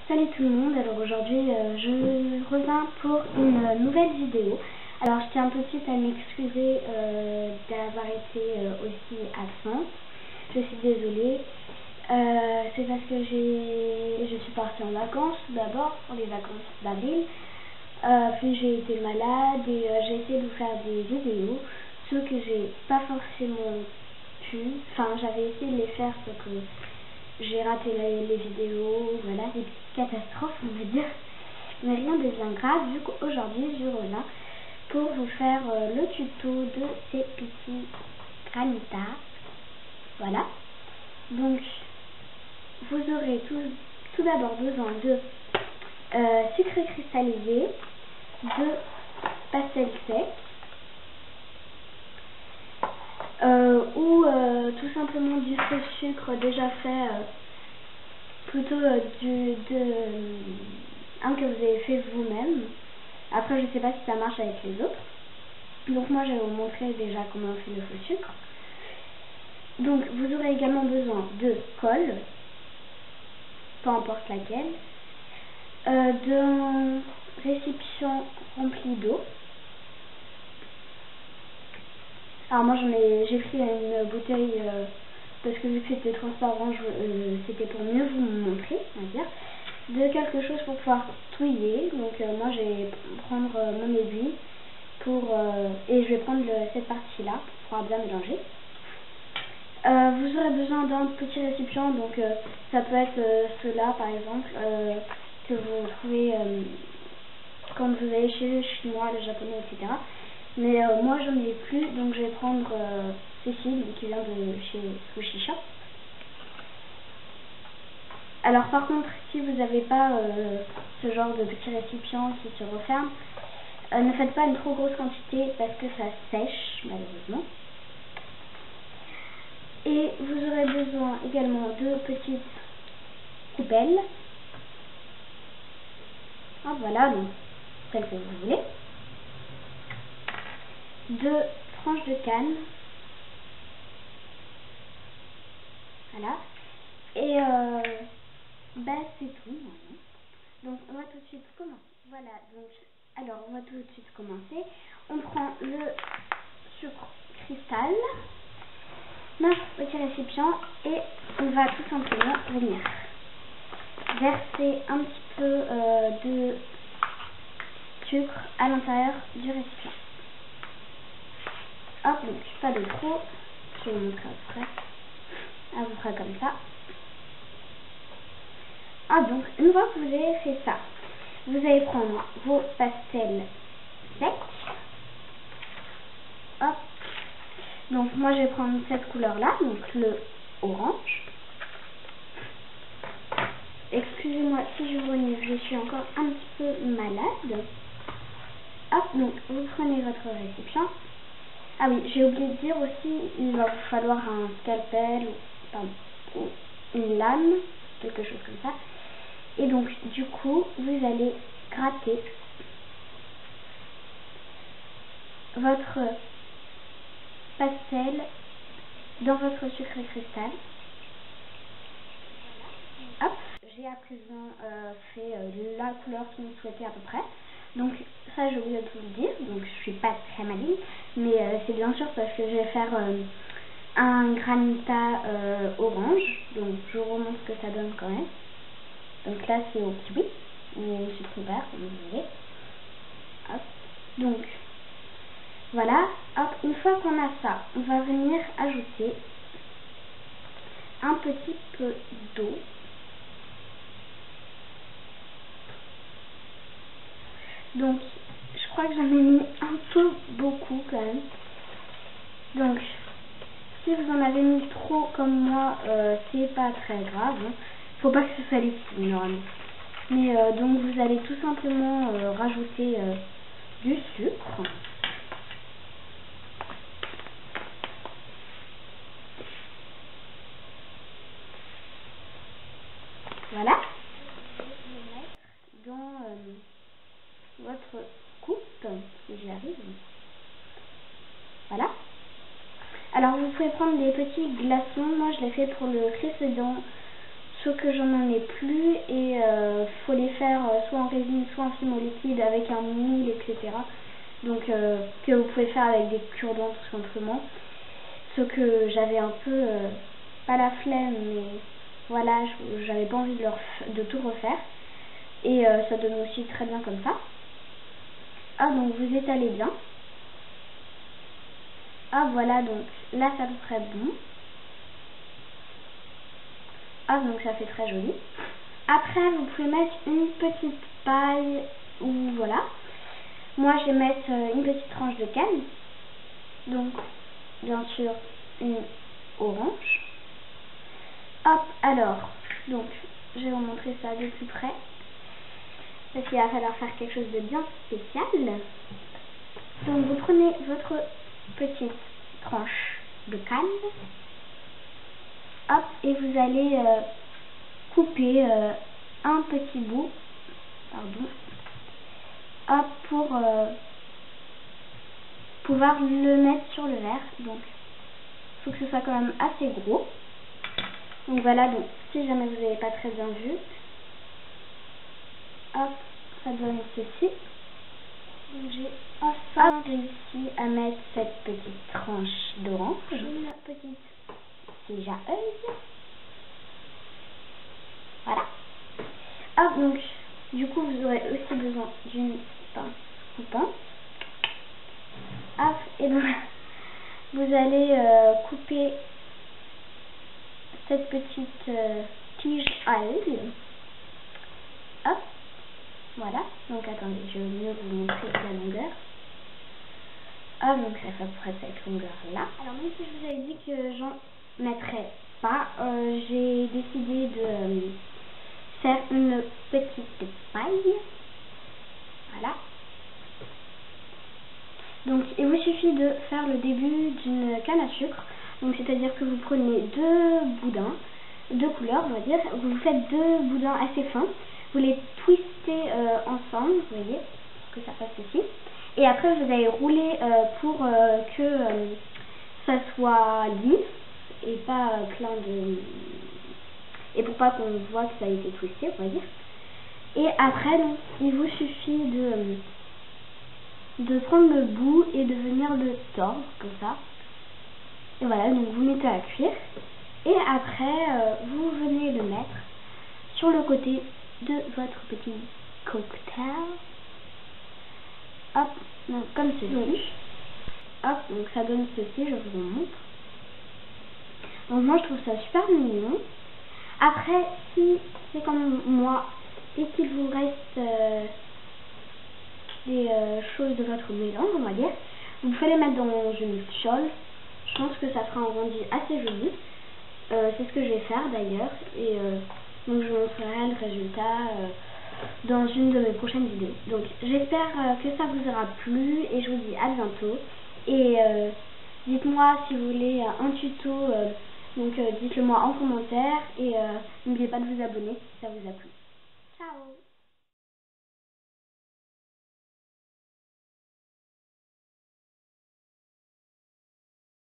Salut tout le monde, alors aujourd'hui je reviens pour une nouvelle vidéo. Alors je tiens tout de suite à m'excuser d'avoir été aussi absente, je suis désolée. C'est parce que je suis partie en vacances tout d'abord, pour les vacances d'avril. Puis j'ai été malade et j'ai essayé de vous faire des vidéos, ce que j'ai pas forcément pu, enfin j'avais essayé de les faire, ce que j'ai raté les vidéos, voilà, des petites catastrophes on va dire, mais rien de bien grave. Du coup aujourd'hui je reviens pour vous faire le tuto de ces petits granitas. Voilà, donc vous aurez tout d'abord besoin de sucre cristallisé, de pastel sec, ou tout simplement du faux sucre déjà fait, plutôt un que vous avez fait vous-même. Après je sais pas si ça marche avec les autres, donc moi je vais vous montrer déjà comment on fait le faux sucre. Donc vous aurez également besoin de colle, peu importe laquelle, d'un récipient rempli d'eau. Alors moi j'ai pris une bouteille parce que vu que c'était transparent, c'était pour mieux vous montrer, on va dire, de quelque chose pour pouvoir touiller. Donc moi je vais prendre mon aiguille et je vais prendre cette partie là pour pouvoir bien mélanger. Vous aurez besoin d'un petit récipient, donc ça peut être ceux-là par exemple, que vous trouvez quand vous allez chez le chinois, le japonais, etc. Mais moi j'en ai plus, donc je vais prendre Cécile qui vient de chez Sushi Shop. Alors par contre, si vous n'avez pas ce genre de petit récipient qui se referme, ne faites pas une trop grosse quantité parce que ça sèche malheureusement. Et vous aurez besoin également de petites coupelles. Ah voilà, donc celle que vous voulez. Deux tranches de canne. Voilà. Et c'est tout maintenant. Donc on va tout de suite commencer. Voilà, donc alors on va tout de suite commencer. On prend le sucre cristal, notre petit récipient, et on va tout simplement venir verser un petit peu de sucre à l'intérieur du récipient. Hop, donc pas de trop, je vais vous montrer après. À peu près comme ça. Ah, donc une fois que vous avez fait ça, vous allez prendre vos pastels secs. Hop. Donc moi je vais prendre cette couleur là, donc le orange. Excusez-moi si je renifle, je suis encore un petit peu malade. Hop, donc vous prenez votre récipient. Ah oui, j'ai oublié de dire aussi, il va vous falloir un scalpel ou une lame, quelque chose comme ça. Et donc du coup vous allez gratter votre pastel dans votre sucre cristal. Hop, j'ai à présent fait la couleur que vous souhaitez à peu près. Donc ça j'ai oublié de vous le dire, donc je suis pas très maligne, mais c'est bien sûr parce que je vais faire un granita orange. Donc je vous remontre ce que ça donne quand même. Donc là c'est au kiwi ou au sucre vert comme vous voulez. Hop. Donc voilà, hop, une fois qu'on a ça, on va venir ajouter un petit peu d'eau. Donc je crois que j'en ai mis un peu beaucoup quand même. Donc si vous en avez mis trop comme moi, c'est pas très grave, hein. Faut pas que ce soit liquide normalement. Mais donc vous allez tout simplement rajouter du sucre. Voilà. Vous allez le mettre dans votre coupe, si j'y arrive. Voilà. Alors vous pouvez prendre des petits glaçons. Moi je l'ai fait pour le précédent, sauf que j'en ai plus et un film au liquide avec un moule, etc. Donc que vous pouvez faire avec des cure-dents tout simplement. Sauf que j'avais un peu, pas la flemme, mais voilà, j'avais pas envie de tout refaire. Et ça donne aussi très bien comme ça. Ah, donc vous étalez bien. Ah, voilà, donc là ça peut très bon. Ah, donc ça fait très joli. Après, vous pouvez mettre une petite paille ou voilà. Moi, je vais mettre une petite tranche de canne. Donc, bien sûr, une orange. Hop, alors, donc, je vais vous montrer ça de plus près. Parce qu'il va falloir faire quelque chose de bien spécial. Donc, vous prenez votre petite tranche de canne. Hop, et vous allez couper un petit bout. Pardon. Hop, pour pouvoir le mettre sur le verre. Donc, il faut que ce soit quand même assez gros. Donc voilà, donc si jamais vous n'avez pas très bien vu, hop, ça donne ceci. Donc j'ai enfin réussi à mettre cette petite tranche d'orange, une petite tige à œil. Voilà. Hop, donc du coup vous aurez aussi besoin d'une pince coupante. Hop, et donc vous allez couper cette petite tige à œil. Hop, voilà. Donc attendez, je vais mieux vous montrer la longueur. Ah, donc ça fait à peu près cette longueur là. Alors même si je vous avais dit que j'en mettrais pas, j'ai décidé de faire une petite paille. Voilà. Donc il vous suffit de faire le début d'une canne à sucre. Donc c'est-à-dire que vous prenez deux boudins, deux couleurs on va dire, vous faites deux boudins assez fins, vous les twistez ensemble, vous voyez, pour que ça passe ici. Et après vous allez rouler pour que ça soit lisse et pas plein de... et pour pas qu'on voit que ça a été twisté, on va dire. Et après donc, il vous suffit de prendre le bout et de venir le tordre comme ça. Et voilà, donc vous mettez à cuire. Et après, vous venez le mettre sur le côté de votre petit cocktail. Hop, donc comme ceci. Hop, donc ça donne ceci, je vous montre. Donc moi je trouve ça super mignon. Après, si c'est comme moi et qu'il vous reste des choses de votre mélange, on va dire, vous pouvez les mettre dans une fiole. Je pense que ça fera un rendu assez joli. C'est ce que je vais faire d'ailleurs. Et donc je vous montrerai le résultat dans une de mes prochaines vidéos. Donc j'espère que ça vous aura plu et je vous dis à bientôt. Et dites-moi si vous voulez un tuto, donc dites-le moi en commentaire et n'oubliez pas de vous abonner si ça vous a plu. Ciao!